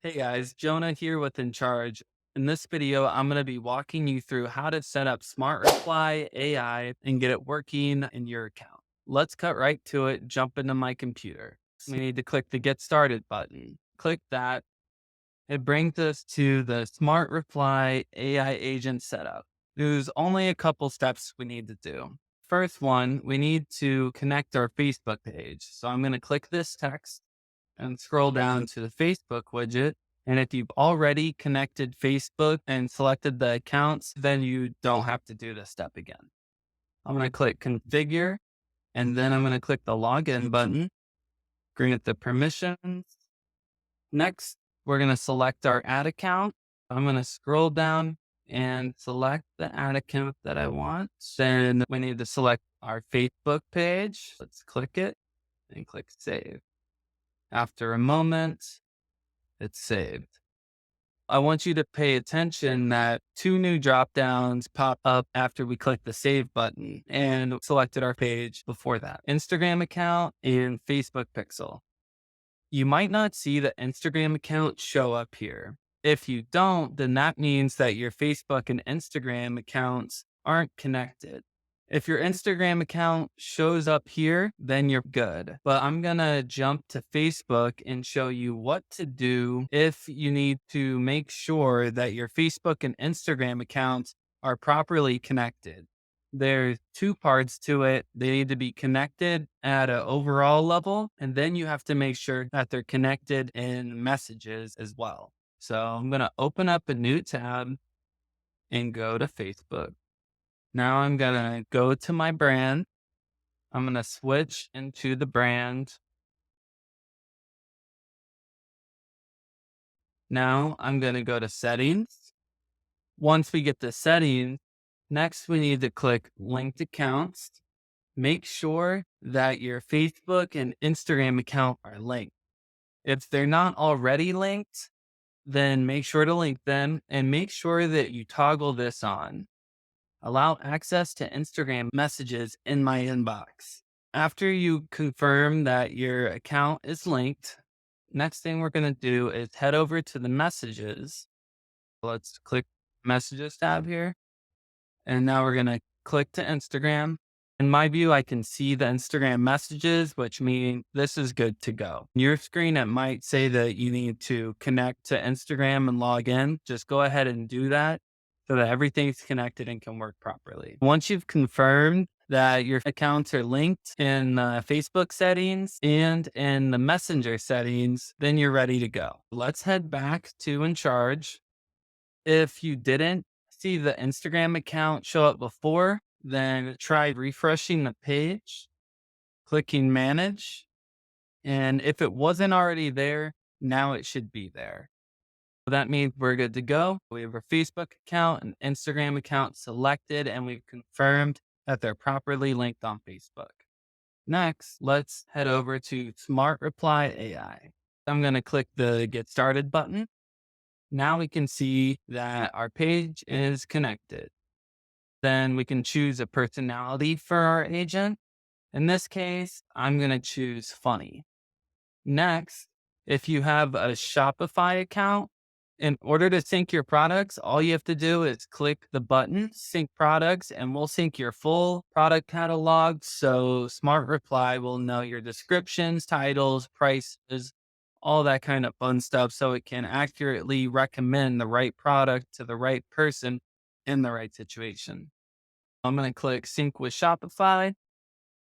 Hey guys, Jonah here with InCharge. In this video, I'm going to be walking you through how to set up SmartReply AI and get it working in your account. Let's cut right to it, jump into my computer. We need to click the Get Started button. Click that. It brings us to the SmartReply AI agent setup. There's only a couple steps we need to do. First one, we need to connect our Facebook page. So I'm going to click this text and scroll down to the Facebook widget. And if you've already connected Facebook and selected the accounts, then you don't have to do this step again. I'm going to click configure, and then I'm going to click the login button, grant the permissions. Next, we're going to select our ad account. I'm going to scroll down and select the ad account that I want. Then we need to select our Facebook page. Let's click it and click save. After a moment, it's saved. I want you to pay attention that two new drop downs pop up after we click the save button and selected our page before that: Instagram account and Facebook pixel. You might not see the Instagram account show up here. If you don't, then that means that your Facebook and Instagram accounts aren't connected. If your Instagram account shows up here, then you're good. But I'm going to jump to Facebook and show you what to do if you need to make sure that your Facebook and Instagram accounts are properly connected. There's two parts to it. They need to be connected at an overall level, and then you have to make sure that they're connected in messages as well. So I'm going to open up a new tab and go to Facebook. Now I'm going to go to my brand. I'm going to switch into the brand. Now I'm going to go to settings. Once we get the settings, next we need to click linked accounts. Make sure that your Facebook and Instagram account are linked. If they're not already linked, then make sure to link them and make sure that you toggle this on. Allow access to Instagram messages in my inbox. After you confirm that your account is linked, next thing we're going to do is head over to the messages. Let's click messages tab here. And now we're going to click to Instagram. In my view, I can see the Instagram messages, which means this is good to go. Your screen, it might say that you need to connect to Instagram and log in. Just go ahead and do that so that everything's connected and can work properly. Once you've confirmed that your accounts are linked in Facebook settings and in the Messenger settings, then you're ready to go. Let's head back to InCharge. If you didn't see the Instagram account show up before, then try refreshing the page, clicking manage. And if it wasn't already there, now it should be there. So that means we're good to go. We have our Facebook account and Instagram account selected, and we've confirmed that they're properly linked on Facebook. Next, let's head over to SmartReply AI. I'm going to click the Get Started button. Now we can see that our page is connected. Then we can choose a personality for our agent. In this case, I'm going to choose funny. Next, if you have a Shopify account, in order to sync your products, all you have to do is click the button, sync products, and we'll sync your full product catalog. So SmartReply will know your descriptions, titles, prices, all that kind of fun stuff. So it can accurately recommend the right product to the right person in the right situation. I'm going to click sync with Shopify.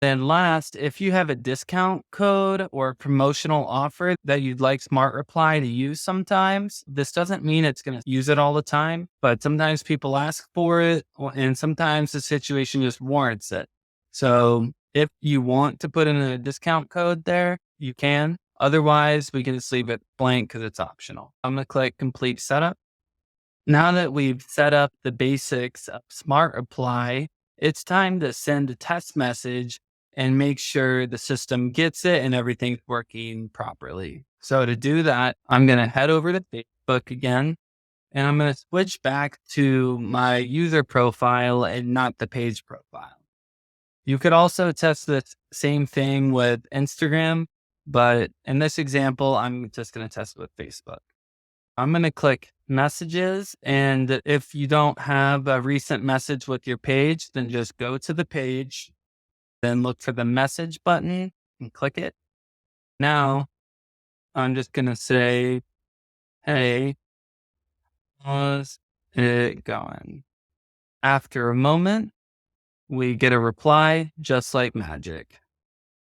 Then last, if you have a discount code or promotional offer that you'd like SmartReply to use sometimes, this doesn't mean it's going to use it all the time, but sometimes people ask for it and sometimes the situation just warrants it. So if you want to put in a discount code there, you can. Otherwise, we can just leave it blank because it's optional. I'm going to click complete setup. Now that we've set up the basics of SmartReply, it's time to send a test message and make sure the system gets it and everything's working properly. So to do that, I'm going to head over to Facebook again, and I'm going to switch back to my user profile and not the page profile. You could also test the same thing with Instagram, but in this example, I'm just going to test it with Facebook. I'm going to click messages. And if you don't have a recent message with your page, then just go to the page, then look for the message button and click it. Now I'm just going to say, hey, how's it going? After a moment, we get a reply just like magic.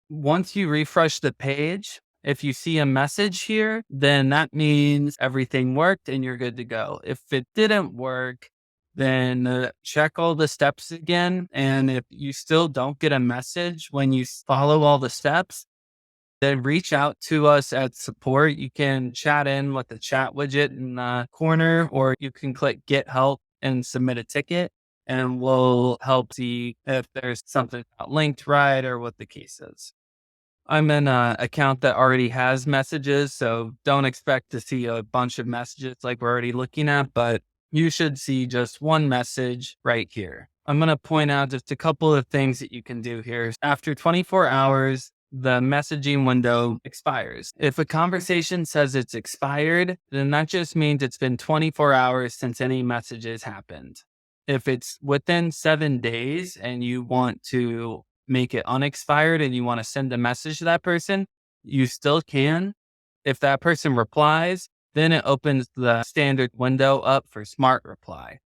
Once you refresh the page, if you see a message here, then that means everything worked and you're good to go. If it didn't work, then check all the steps again. And if you still don't get a message when you follow all the steps, then reach out to us at support. You can chat in with the chat widget in the corner, or you can click get help and submit a ticket, and we'll help see if there's something not linked right or what the case is. I'm in an account that already has messages, so don't expect to see a bunch of messages like we're already looking at, but you should see just one message right here. I'm going to point out just a couple of things that you can do here. After 24 hours, the messaging window expires. If a conversation says it's expired, then that just means it's been 24 hours since any messages happened. If it's within 7 days and you want to make it unexpired and you want to send a message to that person, you still can. If that person replies, then it opens the standard window up for SmartReply.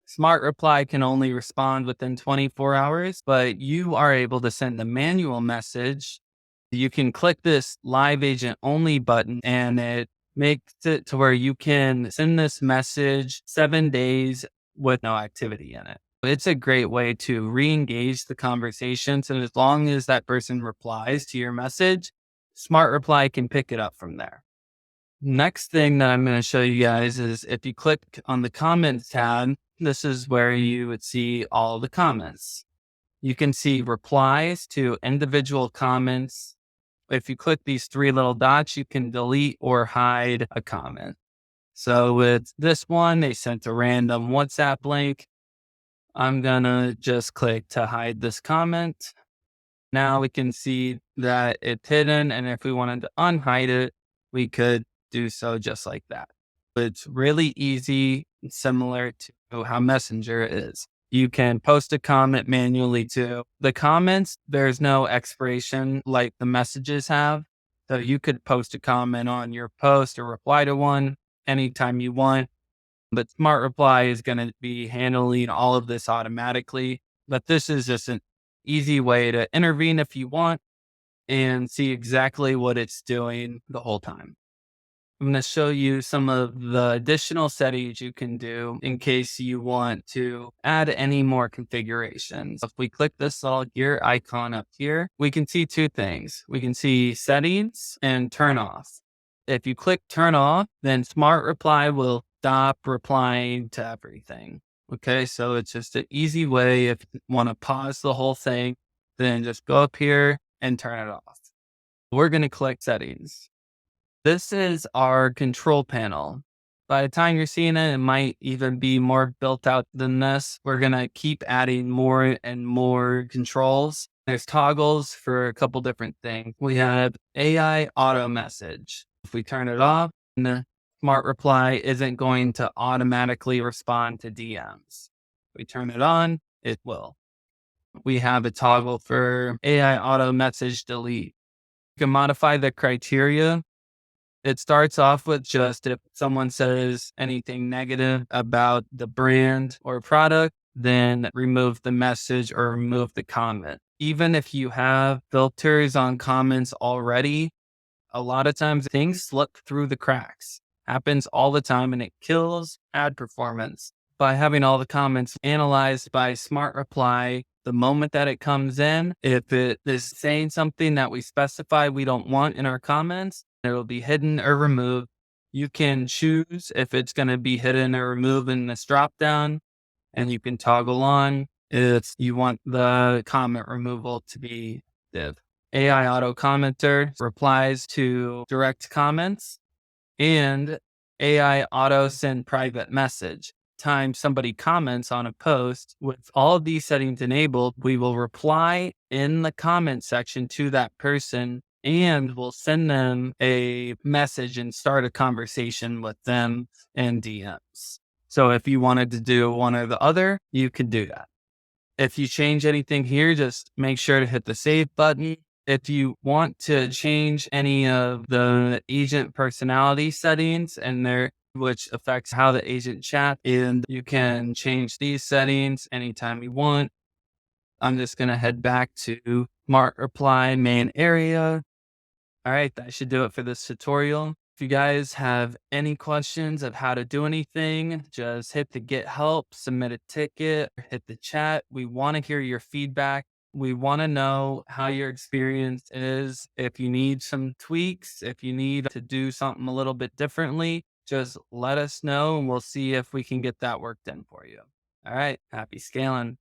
SmartReply can only respond within 24 hours, but you are able to send a manual message. You can click this live agent only button and it makes it to where you can send this message 7 days with no activity in it. It's a great way to re-engage the conversations. And as long as that person replies to your message, SmartReply can pick it up from there. Next thing that I'm going to show you guys is if you click on the comments tab, this is where you would see all the comments. You can see replies to individual comments. If you click these 3 little dots, you can delete or hide a comment. So with this one, they sent a random WhatsApp link. I'm going to just click to hide this comment. Now we can see that it's hidden. And if we wanted to unhide it, we could do so just like that. It's really easy, similar to how Messenger is. You can post a comment manually too. The comments, there's no expiration like the messages have. So you could post a comment on your post or reply to one anytime you want. But SmartReply is going to be handling all of this automatically. But this is just an easy way to intervene if you want and see exactly what it's doing the whole time. I'm going to show you some of the additional settings you can do in case you want to add any more configurations. If we click this little gear icon up here, we can see 2 things. We can see settings and turn off. If you click turn off, then SmartReply will stop replying to everything. Okay, so it's just an easy way. If you want to pause the whole thing, then just go up here and turn it off. We're going to click settings. This is our control panel. By the time you're seeing it, it might even be more built out than this. We're going to keep adding more and more controls. There's toggles for a couple different things. We have AI auto message. If we turn it off, the SmartReply isn't going to automatically respond to DMs. If we turn it on, it will. We have a toggle for AI auto message delete. You can modify the criteria. It starts off with just if someone says anything negative about the brand or product, then remove the message or remove the comment. Even if you have filters on comments already, a lot of times things slip through the cracks. Happens all the time and it kills ad performance. By having all the comments analyzed by SmartReply, the moment that it comes in, if it is saying something that we specify we don't want in our comments, it will be hidden or removed. You can choose if it's going to be hidden or removed in this drop down, and you can toggle on if you want the comment removal to be active. AI auto commenter replies to direct comments, and AI auto send private message. Time somebody comments on a post, with all of these settings enabled, we will reply in the comment section to that person and we'll send them a message and start a conversation with them in DMs. So if you wanted to do one or the other, you could do that. If you change anything here, just make sure to hit the save button. If you want to change any of the agent personality settings and which affects how the agent chat, and you can change these settings anytime you want. I'm just going to head back to SmartReply main area. All right, that should do it for this tutorial. If you guys have any questions of how to do anything, just hit the get help, submit a ticket, or hit the chat. We want to hear your feedback. We want to know how your experience is. If you need some tweaks, if you need to do something a little bit differently, just let us know and we'll see if we can get that work done for you. All right, happy scaling.